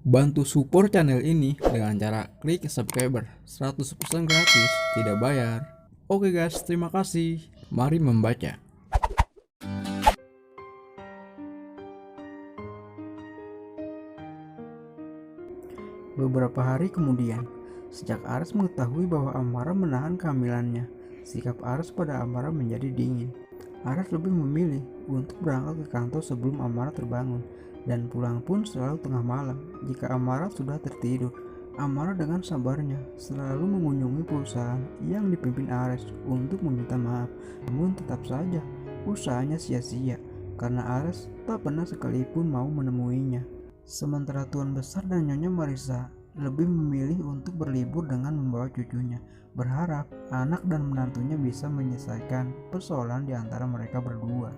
Bantu support channel ini dengan cara klik subscriber 100% gratis, tidak bayar. Oke guys, terima kasih. Mari membaca. Beberapa hari kemudian, sejak Ares mengetahui bahwa Amara menahan kehamilannya, sikap Ares pada Amara menjadi dingin. Ares lebih memilih untuk berangkat ke kantor sebelum Amara terbangun, dan pulang pun selalu tengah malam jika Amara sudah tertidur. Amara dengan sabarnya selalu mengunjungi perusahaan yang dipimpin Ares untuk meminta maaf, namun tetap saja usahanya sia-sia karena Ares tak pernah sekalipun mau menemuinya. Sementara Tuan Besar dan Nyonya Marissa lebih memilih untuk berlibur dengan membawa cucunya, berharap anak dan menantunya bisa menyelesaikan persoalan di antara mereka berdua.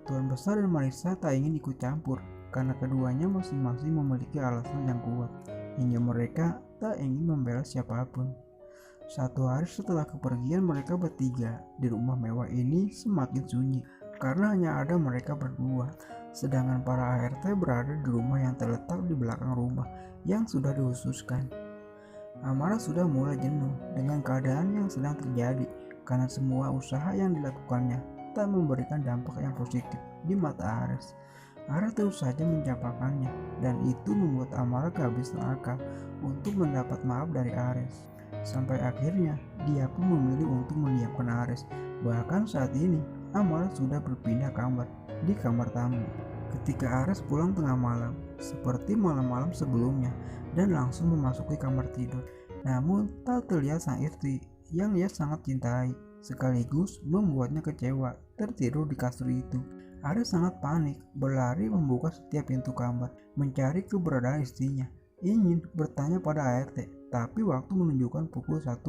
Tuan Besar dan Marissa tak ingin ikut campur karena keduanya masing-masing memiliki alasan yang kuat, hingga mereka tak ingin membela siapapun. Satu hari setelah kepergian mereka bertiga, di rumah mewah ini semakin sunyi karena hanya ada mereka berdua. Sedangkan para ART berada di rumah yang terletak di belakang rumah yang sudah dikhususkan. Amara sudah mulai jenuh dengan keadaan yang sedang terjadi karena semua usaha yang dilakukannya tak memberikan dampak yang positif di mata Ares. Ares terus saja mencapakannya dan itu membuat Amara kehabisan akal untuk mendapat maaf dari Ares. Sampai akhirnya dia pun memilih untuk mendiamkan Ares. Bahkan saat ini Amara sudah berpindah kamar di kamar tamu. Ketika Ares pulang tengah malam, seperti malam-malam sebelumnya, dan langsung memasuki kamar tidur. Namun tak terlihat sang istri yang ia sangat cintai, sekaligus membuatnya kecewa tertidur di kasur itu. Ares sangat panik, berlari membuka setiap pintu kamar, mencari keberadaan istrinya, ingin bertanya pada ART, tapi waktu menunjukkan pukul 1.00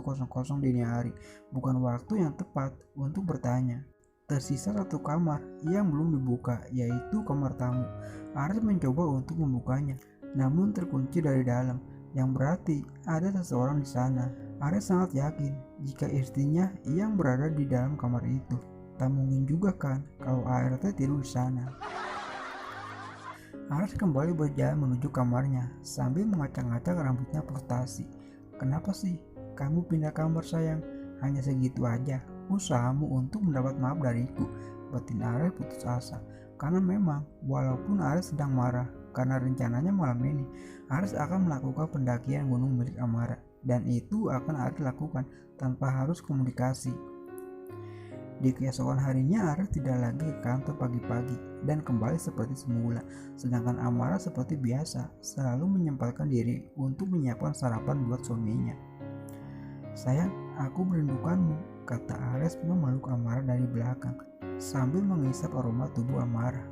dini hari, bukan waktu yang tepat untuk bertanya. Tersisa satu kamar yang belum dibuka, yaitu kamar tamu. Ares mencoba untuk membukanya, namun terkunci dari dalam, yang berarti ada seseorang di sana. Ares sangat yakin jika istrinya yang berada di dalam kamar itu. Tak mungkin juga kan kalau ART tidur di sana. Ares kembali berjalan menuju kamarnya sambil mengacak-ngacak rambutnya frustasi. Kenapa sih kamu pindah kamar sayang? Hanya segitu aja usahamu untuk mendapat maaf dariku. Batin Ares putus asa karena memang walaupun Ares sedang marah karena rencananya malam ini Ares akan melakukan pendakian gunung milik Amara, dan itu akan Ares lakukan tanpa harus komunikasi. Di keesokan harinya Ares tidak lagi ke kantor pagi-pagi dan kembali seperti semula, sedangkan Amara seperti biasa selalu menyempatkan diri untuk menyiapkan sarapan buat suaminya. Sayang, aku merindukanmu, kata Ares memeluk Amara dari belakang sambil mengisap aroma tubuh Amara.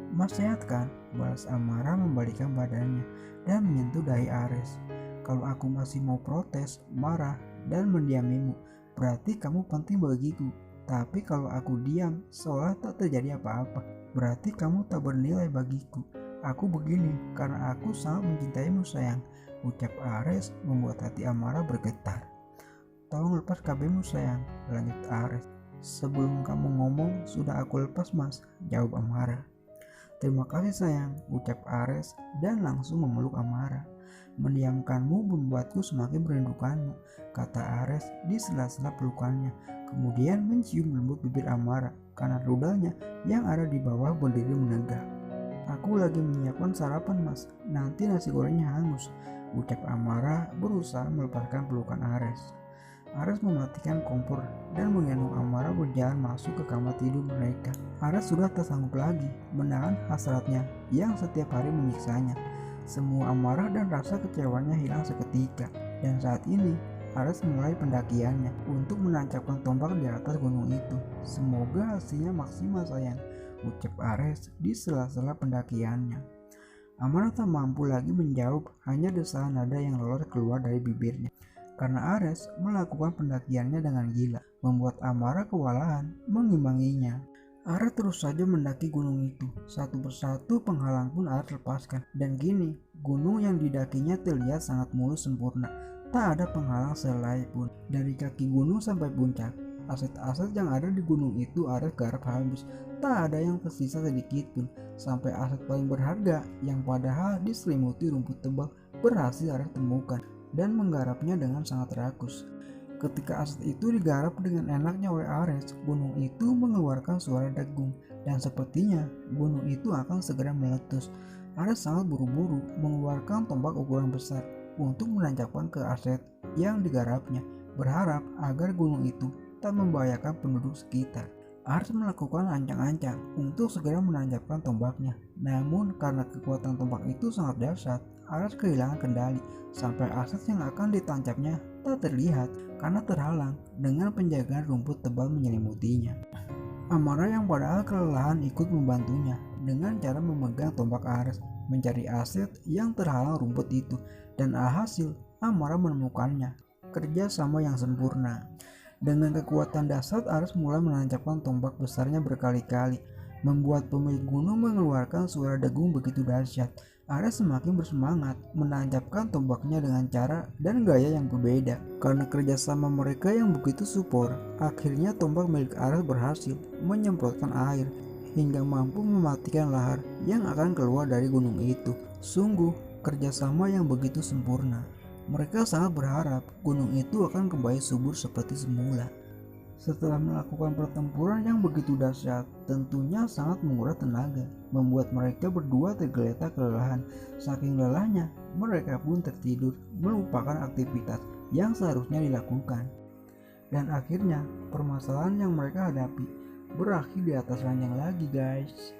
Mas sehat kan? Balas Amara membalikkan badannya dan menyentuh dahi Ares. Kalau aku masih mau protes, marah, dan mendiamimu, berarti kamu penting bagiku. Tapi kalau aku diam, seolah tak terjadi apa-apa, berarti kamu tak bernilai bagiku. Aku begini karena aku sangat mencintaimu sayang, ucap Ares membuat hati Amara bergetar. Tolong lepas kabelmu sayang, lanjut Ares. Sebelum kamu ngomong, sudah aku lepas mas, jawab Amara. Terima kasih sayang, ucap Ares dan langsung memeluk Amara. Mendiamkanmu membuatku semakin merindukanmu, kata Ares di sela-sela pelukannya. Kemudian mencium lembut bibir Amara karena rudalnya yang ada di bawah berdiri menegak. Aku lagi menyiapkan sarapan mas, nanti nasi gorengnya hangus, ucap Amara berusaha melepaskan pelukan Ares. Ares mematikan kompor dan menggendong Amara berjalan masuk ke kamar tidur mereka. Ares sudah tak sanggup lagi menahan hasratnya yang setiap hari menyiksanya. Semua amarah dan rasa kecewanya hilang seketika, dan saat ini Ares mulai pendakiannya untuk menancapkan tombak di atas gunung itu. Semoga hasilnya maksimal sayang, ucap Ares di sela-sela pendakiannya. Amara tak mampu lagi menjawab, hanya desahan nada yang lolos keluar dari bibirnya. Karena Ares melakukan pendakiannya dengan gila, membuat Amara kewalahan mengimbanginya. Ares terus saja mendaki gunung itu, satu persatu penghalang pun Ares lepaskan, dan kini gunung yang didakinya terlihat sangat mulus sempurna, tak ada penghalang sehelai pun. Dari kaki gunung sampai puncak, Aset-aset yang ada di gunung itu Ares garap habis. Tak ada yang tersisa sedikit pun. Sampai aset paling berharga yang padahal diselimuti rumput tebal berhasil Ares temukan dan menggarapnya dengan sangat rakus. Ketika aset itu digarap dengan enaknya oleh Ares, gunung itu mengeluarkan suara degung dan sepertinya gunung itu akan segera meletus. Ares sangat buru-buru mengeluarkan tombak ukuran besar untuk menancapkan ke aset yang digarapnya, berharap agar gunung itu tak membahayakan penduduk sekitar. Ares melakukan ancang-ancang untuk segera menancapkan tombaknya. Namun karena kekuatan tombak itu sangat dahsyat, Ares kehilangan kendali sampai aset yang akan ditancapnya tak terlihat karena terhalang dengan penjagaan rumput tebal menyelimutinya. Amara yang padahal kelelahan ikut membantunya dengan cara memegang tombak Ares mencari aset yang terhalang rumput itu, dan alhasil Amara menemukannya. Kerja sama yang sempurna. Dengan kekuatan dahsyat Ares mulai menancapkan tombak besarnya berkali-kali, membuat pemilik gunung mengeluarkan suara degung begitu dahsyat. Ares semakin bersemangat menancapkan tombaknya dengan cara dan gaya yang berbeda. Karena kerjasama mereka yang begitu support, akhirnya tombak milik Ares berhasil menyemprotkan air hingga mampu mematikan lahar yang akan keluar dari gunung itu. Sungguh kerjasama yang begitu sempurna. Mereka sangat berharap gunung itu akan kembali subur seperti semula. Setelah melakukan pertempuran yang begitu dahsyat, tentunya sangat menguras tenaga, membuat mereka berdua tergeletak kelelahan. Saking lelahnya, mereka pun tertidur, melupakan aktivitas yang seharusnya dilakukan. Dan akhirnya, permasalahan yang mereka hadapi berakhir di atas ranjang lagi, guys.